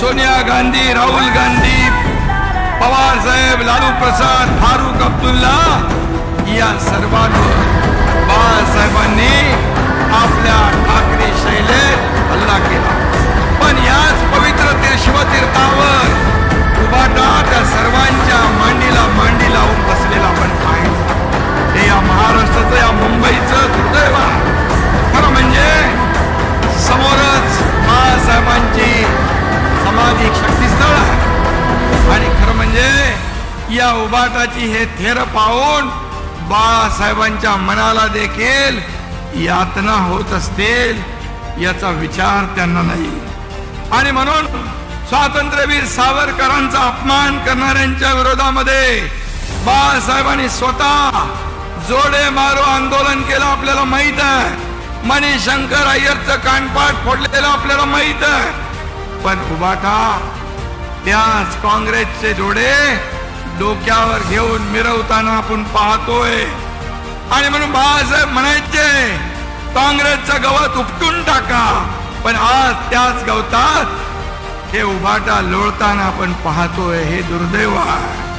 सोनिया गांधी, राहुल गांधी, पवार साहेब, लालू प्रसाद, फारुख अब्दुल्ला या सर्वांवर बाळासाहेबांनी आपल्या ठाकरे शैलेत हल्ला केला। पण याच पवित्र शिवतीर्थावर उभाटा त्या सर्वांच्या मांडीला मांडी लावून बसलेला आपण पाहिजे। हे या महाराष्ट्राचं, या मुंबईचं दुर्दैव आहे। खरं म्हणजे समोरच बाळासाहेबांची समाधी शक्तीस्थळ आहे आणि खरं म्हणजे या उभाटाची हे थेर पाहून बाळासाहेबांच्या मनाला देखील यातना होत असतील याचा विचार त्यांना नाही। आणि म्हणून स्वातंत्र्यवीर सावरकरांचा अपमान करणाऱ्यांच्या विरोधामध्ये बाळासाहेबांनी स्वतः जोडे मारो आंदोलन केलं, आपल्याला माहित आहे। मणिशंकर अय्यरचं कानपाट फोडलेलं आपल्याला माहित आहे। पण उभाटा त्याच काँग्रेसचे जोडे डोक्यावर घेऊन मिरवताना आपण पाहतोय। आणि म्हणून बाळासाहेब म्हणायचे काँग्रेसचं गवत उपटून टाका, पण आज त्याच गवतात हे उभाटा लोळताना आपण पाहतोय। हे दुर्दैव आहे।